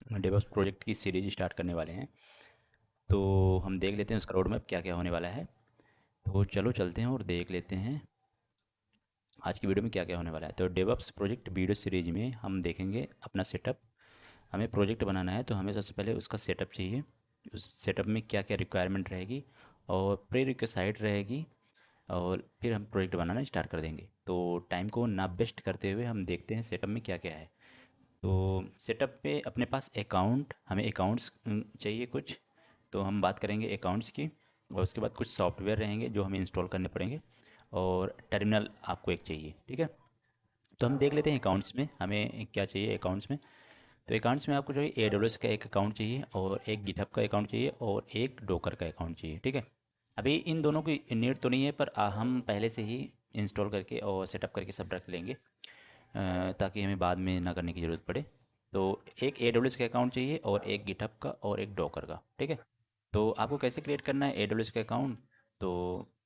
DevOps project की series start करने वाले हैं। तो हम देख लेते हैं उसका रोड मैप क्या क्या होने वाला है। तो चलो चलते हैं और देख लेते हैं आज की वीडियो में क्या क्या होने वाला है। तो डेवऑप्स प्रोजेक्ट वीडियो सीरीज में हम देखेंगे अपना सेटअप। हमें प्रोजेक्ट बनाना है तो हमें सबसे पहले उसका सेटअप चाहिए। उस सेटअप में क्या क्या रिक्वायरमेंट रहेगी और प्री रिक्वेसाइट रहेगी, और फिर हम प्रोजेक्ट बनाना स्टार्ट कर देंगे। तो टाइम को ना वेस्ट करते हुए हम देखते हैं सेटअप में क्या क्या है। तो सेटअप पे अपने पास अकाउंट, हमें अकाउंट्स चाहिए कुछ। तो हम बात करेंगे अकाउंट्स की, और उसके बाद कुछ सॉफ्टवेयर रहेंगे जो हमें इंस्टॉल करने पड़ेंगे, और टर्मिनल आपको एक चाहिए। ठीक है, तो हम देख लेते हैं अकाउंट्स में हमें क्या चाहिए। अकाउंट्स में, तो अकाउंट्स में आपको जो है AWS का एक अकाउंट चाहिए, और एक गिटहब का अकाउंट चाहिए, और एक डोकर का अकाउंट चाहिए। ठीक है, अभी इन दोनों की नीड तो नहीं है, पर हम पहले से ही इंस्टॉल करके और सेटअप करके सब रख लेंगे, ताकि हमें बाद में ना करने की ज़रूरत पड़े। तो एक AWS का अकाउंट चाहिए, और एक गिटहब का, और एक डॉकर का। ठीक है, तो आपको कैसे क्रिएट करना है AWS का अकाउंट। तो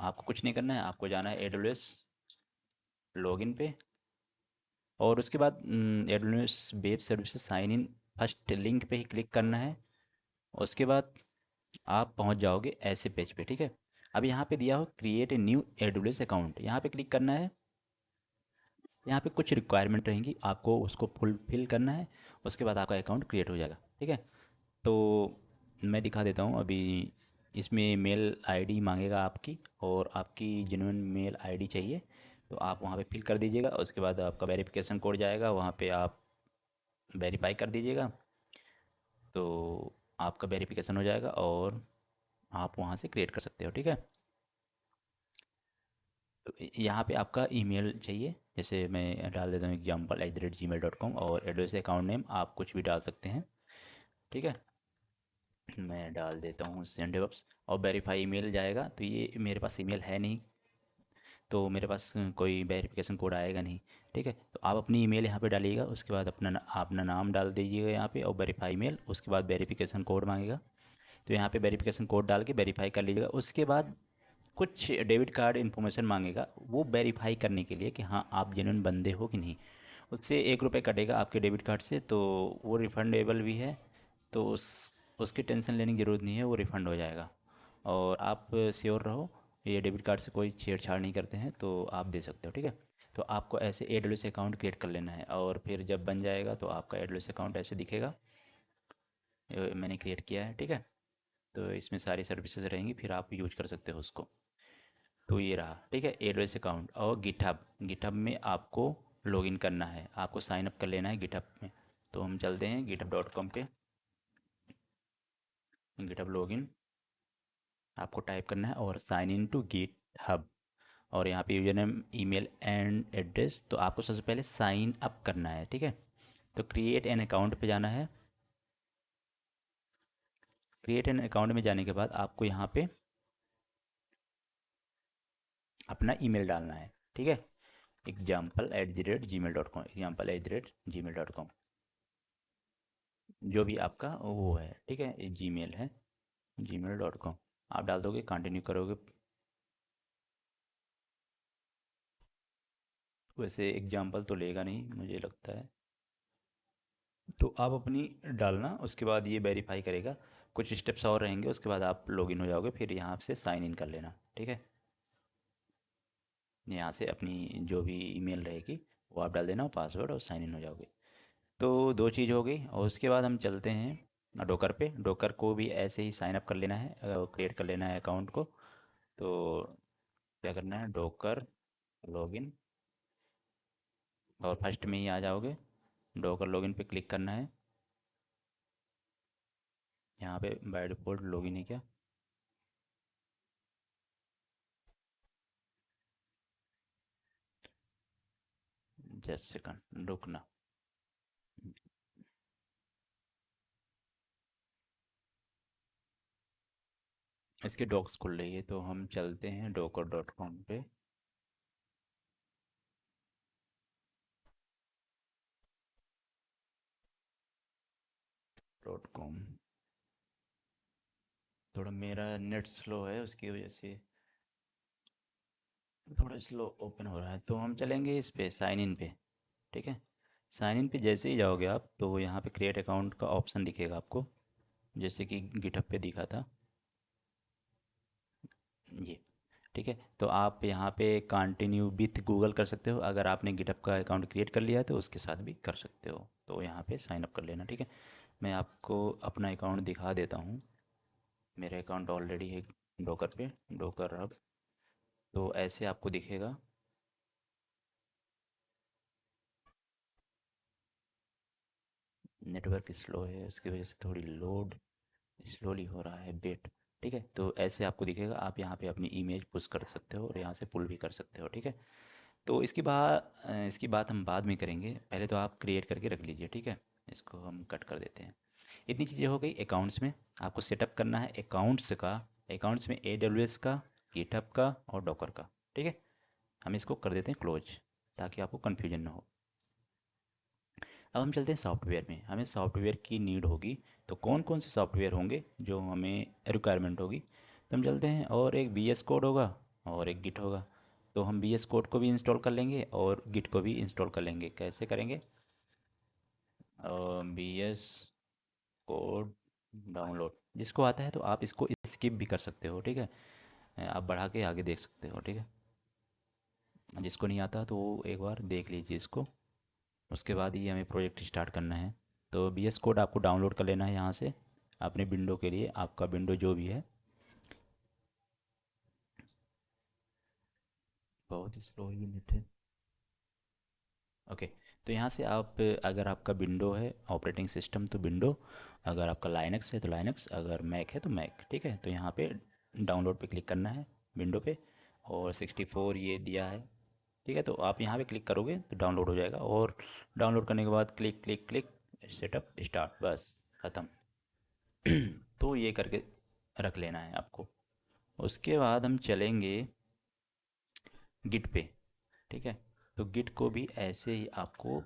आपको कुछ नहीं करना है, आपको जाना है AWS लॉगिन पे, और उसके बाद AWS web services sign in first link पे ही क्लिक करना है। उसके बाद आप पहुंच जाओगे ऐसे पेज पे। ठीक है, अब यहाँ पे दिया हो create a new AWS account, यहाँ पे क्लिक करना है। यहाँ पे कुछ रिक्वायरमेंट रहेंगी, आपको उसको फुलफिल करना है। उसके बाद आपका अकाउंट क्रिएट हो जाएगा। ठीक है, तो मैं दिखा देता हूँ अभी। इसमें मेल आईडी मांगेगा आपकी, और आपकी जेन्युइन मेल आईडी चाहिए। तो आप वहाँ पे फिल कर दीजिएगा। उसके बाद आपका वेरिफिकेशन कोड जाएगा, वहाँ पे आप वेरीफाई कर दीजिएगा। तो आपका वेरिफिकेशन हो जाएगा, और आप वहाँ से क्रिएट कर सकते हो। ठीक है, तो यहाँ पे आपका ईमेल चाहिए। जैसे मैं डाल देता हूँ example@gmail.com, और एड्रेस अकाउंट नेम आप कुछ भी डाल सकते हैं। ठीक है, मैं डाल देता हूँ सेंड डेवऑप्स, और वेरीफाई ईमेल जाएगा। तो ये मेरे पास ईमेल है नहीं, तो मेरे पास कोई वेरिफिकेशन कोड आएगा नहीं। ठीक है, तो आप अपनी ईमेल यहाँ पे डालिएगा। उसके बाद अपना नाम डाल दीजिएगा यहाँ पे, और वेरीफाई ईमेल। उसके बाद वेरिफिकेशन कोड मांगेगा, तो यहाँ पे वेरिफिकेशन कोड डाल के वेरीफाई कर लीजिएगा। उसके बाद कुछ डेबिट कार्ड इन्फॉर्मेशन मांगेगा, वो वेरीफाई करने के लिए कि हाँ आप जेन्युइन बंदे हो कि नहीं। उससे 1 रुपये कटेगा आपके डेबिट कार्ड से, तो वो रिफंडेबल भी है। तो उसकी टेंशन लेने की ज़रूरत नहीं है, वो रिफ़ंड हो जाएगा। और आप श्योर रहो, ये डेबिट कार्ड से कोई छेड़छाड़ नहीं करते हैं, तो आप दे सकते हो। ठीक है, तो आपको ऐसे AWS अकाउंट क्रिएट कर लेना है, और फिर जब बन जाएगा तो आपका AWS अकाउंट ऐसे दिखेगा। मैंने क्रिएट किया है। ठीक है, तो इसमें सारी सर्विसेज रहेंगी, फिर आप यूज कर सकते हो उसको। तो ये रहा। ठीक है, AWS अकाउंट। और गिटहब, गिटहब में आपको लॉगिन करना है, आपको साइन अप कर लेना है गिटहब में। तो हम चलते हैं github.com पे। गिटहब लॉगिन आपको टाइप करना है, और साइन इन टू गिटहब। और यहाँ पे user name, email and address. तो आपको सबसे पहले साइन अप करना है। ठीक है, तो क्रिएट एन अकाउंट पे जाना है। क्रिएट एन अकाउंट में जाने के बाद आपको यहाँ पे अपना ईमेल डालना है। ठीक है, example@gmail.com, example@gmail.com, जो भी आपका वो है। ठीक है, जीमेल है, gmail.com। आप डाल दोगे, कंटिन्यू करोगे। वैसे एग्जाम्पल तो लेगा नहीं मुझे लगता है, तो आप अपनी डालना। उसके बाद ये वेरीफाई करेगा, कुछ स्टेप्स और रहेंगे, उसके बाद आप लॉगिन हो जाओगे। फिर यहाँ से साइन इन कर लेना। ठीक है, यहाँ से अपनी जो भी ईमेल रहेगी वो आप डाल देना, पासवर्ड, और साइन इन हो जाओगे। तो दो चीज़ हो गई, और उसके बाद हम चलते हैं डोकर पे। डोकर को भी ऐसे ही साइन अप कर लेना है, क्रिएट कर लेना है अकाउंट को। तो क्या करना है, डोकर लॉगिन, और फर्स्ट में ही आ जाओगे। डोकर लॉगिन पे क्लिक करना है। यहाँ पे बाय डिफ़ॉल्ट लॉगिन है क्या। जस्ट सेकंड रुकना। इसके डॉक्स खुल रही है, तो हम चलते हैं docker.com पे। .com, थोड़ा मेरा नेट स्लो है, उसकी वजह से थोड़ा स्लो ओपन हो रहा है। तो हम चलेंगे इस पे साइन इन पे। ठीक है, साइन इन पे जैसे ही जाओगे आप तो यहाँ पे क्रिएट अकाउंट का ऑप्शन दिखेगा आपको, जैसे कि गिटहब पे दिखा था ये। ठीक है, तो आप यहाँ पे कंटिन्यू विथ गूगल कर सकते हो, अगर आपने गिटहब का अकाउंट क्रिएट कर लिया है तो उसके साथ भी कर सकते हो, तो यहाँ पे साइन अप कर लेना। ठीक है, मैं आपको अपना अकाउंट दिखा देता हूँ। मेरा अकाउंट ऑलरेडी है डोकर पे, डोकर हब। तो ऐसे आपको दिखेगा। नेटवर्क स्लो है, उसकी वजह से थोड़ी लोड स्लोली हो रहा है, वेट। ठीक है, तो ऐसे आपको दिखेगा, आप यहाँ पे अपनी इमेज पुश कर सकते हो और यहाँ से पुल भी कर सकते हो। ठीक है, तो इसकी बात हम बाद में करेंगे, पहले तो आप क्रिएट करके रख लीजिए। ठीक है, इसको हम कट कर देते हैं। इतनी चीज़ें हो गई अकाउंट्स में। आपको सेटअप करना है अकाउंट्स का, अकाउंट्स में AWS का, गिटहब का और डॉकर का। ठीक है, हम इसको कर देते हैं क्लोज, ताकि आपको कन्फ्यूजन ना हो। अब हम चलते हैं सॉफ्टवेयर में, हमें सॉफ्टवेयर की नीड होगी। तो कौन कौन से सॉफ्टवेयर होंगे जो हमें रिक्वायरमेंट होगी, तो हम चलते हैं। और एक VS कोड होगा और एक गिट होगा। तो हम VS कोड को भी इंस्टॉल कर लेंगे और गिट को भी इंस्टॉल कर लेंगे। कैसे करेंगे? VS कोड डाउनलोड, जिसको आता है तो आप इसको स्किप भी कर सकते हो। ठीक है, आप बढ़ा के आगे देख सकते हो। ठीक है, जिसको नहीं आता तो वो एक बार देख लीजिए इसको, उसके बाद ही हमें प्रोजेक्ट स्टार्ट करना है। तो VS कोड आपको डाउनलोड कर लेना है यहाँ से अपने विंडो के लिए, आपका विंडो जो भी है। बहुत ही स्लो यूनिट है। ओके, तो यहाँ से आप, अगर आपका विंडो है ऑपरेटिंग सिस्टम तो विंडो, अगर आपका लाइनक्स है तो लाइनक्स, अगर मैक है तो मैक। ठीक है, तो यहाँ पे डाउनलोड पे क्लिक करना है विंडो पे, और 64 ये दिया है। ठीक है, तो आप यहाँ पे क्लिक करोगे तो डाउनलोड हो जाएगा, और डाउनलोड करने के बाद click click click, setup start, बस ख़त्म। तो ये करके रख लेना है आपको। उसके बाद हम चलेंगे गिट पे। ठीक है, तो गिट को भी ऐसे ही आपको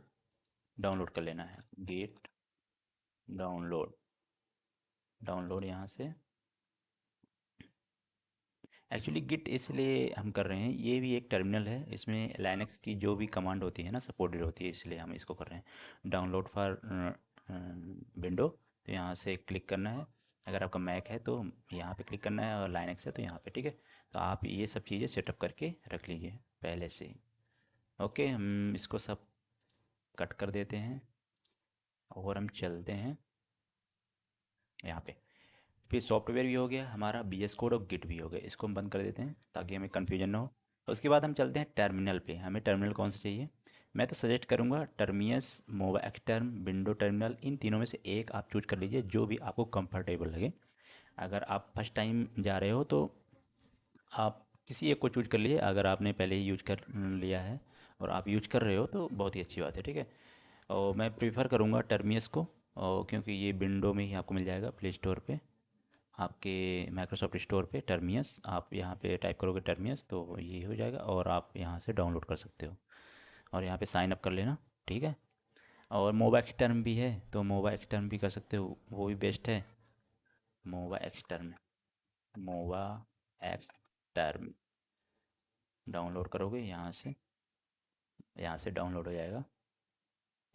डाउनलोड कर लेना है। गिट डाउनलोड, डाउनलोड यहाँ से। एक्चुअली गिट इसलिए हम कर रहे हैं, ये भी एक टर्मिनल है, इसमें लाइनक्स की जो भी कमांड होती है ना सपोर्टेड होती है, इसलिए हम इसको कर रहे हैं। डाउनलोड फॉर विंडो, तो यहाँ से क्लिक करना है। अगर आपका मैक है तो यहाँ पे क्लिक करना है, और लाइनक्स है तो यहाँ पे। ठीक है, तो आप ये सब चीज़ें सेटअप करके रख लीजिए पहले से ही। ओके, हम इसको सब कट कर देते हैं और हम चलते हैं यहाँ पे। फिर सॉफ्टवेयर भी हो गया हमारा, VS कोड और गिट भी हो गया, इसको हम बंद कर देते हैं ताकि हमें कन्फ्यूजन ना हो। उसके बाद हम चलते हैं टर्मिनल पे। हमें टर्मिनल कौन सा चाहिए? मैं तो सजेस्ट करूँगा टर्मियस, मोवा एक्सटर्म, विंडो टर्मिनल, इन तीनों में से एक आप चूज कर लीजिए, जो भी आपको कंफर्टेबल लगे। अगर आप फर्स्ट टाइम जा रहे हो तो आप किसी एक को चूज कर लीजिए, अगर आपने पहले ही यूज कर लिया है और आप यूज कर रहे हो तो बहुत ही अच्छी बात है। ठीक है, और मैं प्रीफर करूँगा टर्मियस को, और क्योंकि ये विंडो में ही आपको मिल जाएगा प्ले स्टोर पे, आपके माइक्रोसॉफ्ट स्टोर पे टर्मियस, आप यहाँ पे टाइप करोगे टर्मियस तो ये हो जाएगा, और आप यहाँ से डाउनलोड कर सकते हो और यहाँ पे साइन अप कर लेना। ठीक है, और मोबा एक्सटर्म भी है, तो मोबा एक्सटर्म भी कर सकते हो, वो भी बेस्ट है। मोबा एक्सटर्म, मोबा एक्सटर्म डाउनलोड करोगे यहाँ से डाउनलोड हो जाएगा।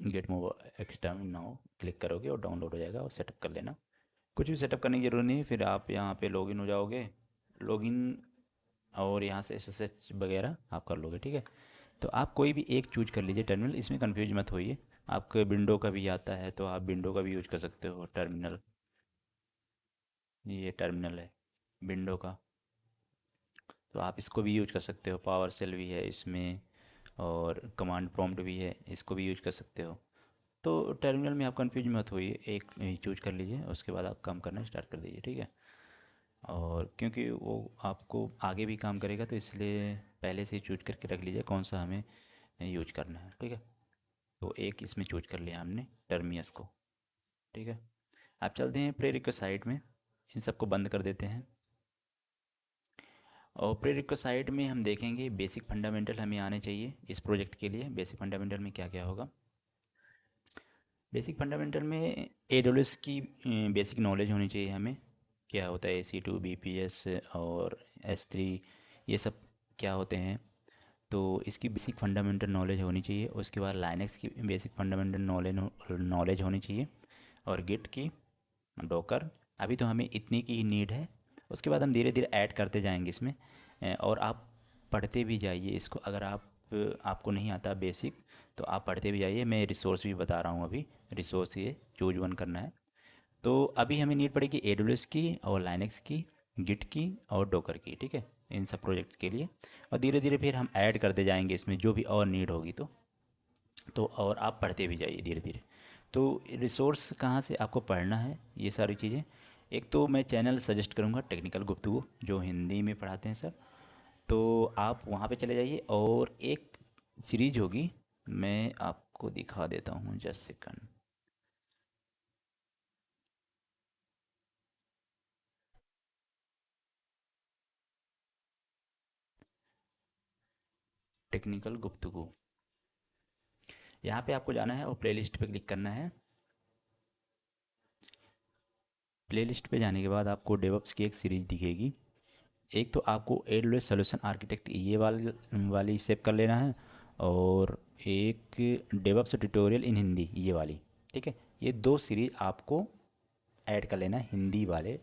गेट मोबा एक्सटर्म नाउ क्लिक करोगे और डाउनलोड हो जाएगा, और सेटअप कर लेना। कुछ भी सेटअप करने की ज़रूरत नहीं है, फिर आप यहाँ पे लॉगिन हो जाओगे, लॉगिन, और यहाँ से SSH वगैरह आप कर लोगे। ठीक है, तो आप कोई भी एक चूज कर लीजिए टर्मिनल, इसमें कंफ्यूज मत होइए। आपके विंडो का भी आता है तो आप विंडो का भी यूज कर सकते हो टर्मिनल। ये टर्मिनल है विंडो का, तो आप इसको भी यूज कर सकते हो। पावर सेल भी है इसमें, और कमांड प्रॉम्प्ट भी है, इसको भी यूज कर सकते हो। तो टर्मिनल में आप कंफ्यूज मत होइए, एक चूज कर लीजिए, उसके बाद आप काम करना स्टार्ट कर दीजिए। ठीक है, और क्योंकि वो आपको आगे भी काम करेगा, तो इसलिए पहले से ही चूज करके रख लीजिए कौन सा हमें यूज करना है। ठीक है, तो एक इसमें चूज कर लिया हमने टर्मियस को। ठीक है, आप चलते हैं प्रे रिक्वेस्ट साइट में, इन सबको बंद कर देते हैं। और प्रे रिक्वेस्ट साइट में हम देखेंगे बेसिक फंडामेंटल हमें आने चाहिए इस प्रोजेक्ट के लिए। बेसिक फंडामेंटल में क्या क्या होगा? बेसिक फंडामेंटल में AWS की बेसिक नॉलेज होनी चाहिए हमें, क्या होता है AC2 BPS और S3, ये सब क्या होते हैं। तो इसकी बेसिक फंडामेंटल नॉलेज होनी चाहिए, उसके बाद लाइनक्स की बेसिक फंडामेंटल नॉलेज नॉलेज होनी चाहिए, और गिट की, डॉकर। अभी तो हमें इतनी की ही नीड है, उसके बाद हम धीरे धीरे ऐड करते जाएंगे इसमें। और आप पढ़ते भी जाइए इसको, अगर आपको नहीं आता बेसिक तो आप पढ़ते भी जाइए। मैं रिसोर्स भी बता रहा हूँ अभी, रिसोर्स ये चूज वन करना है। तो अभी हमें नीड पड़ेगी एडब्ल्यूएस की और लाइनक्स की, गिट की और डोकर की, ठीक है, इन सब प्रोजेक्ट के लिए। और धीरे धीरे फिर हम ऐड करते जाएंगे इसमें जो भी और नीड होगी तो और आप पढ़ते भी जाइए धीरे धीरे। तो रिसोर्स कहाँ से आपको पढ़ना है ये सारी चीज़ें, एक तो मैं चैनल सजेस्ट करूँगा टेक्निकल गुफ्तगू, जो हिंदी में पढ़ाते हैं सर। तो आप वहाँ पे चले जाइए, और एक सीरीज होगी, मैं आपको दिखा देता हूँ, जस्ट सेकंड। टेक्निकल गुफ्तगू, यहाँ पे आपको जाना है और प्लेलिस्ट पे क्लिक करना है। प्लेलिस्ट पे जाने के बाद आपको डेवऑप्स की एक सीरीज दिखेगी। एक तो आपको एडब्ल्यूएस सॉल्यूशन आर्किटेक्ट ये वाली सेव कर लेना है, और एक डेवऑप्स ट्यूटोरियल इन हिंदी ये वाली, ठीक है। ये दो सीरीज आपको ऐड कर लेना है हिंदी वाले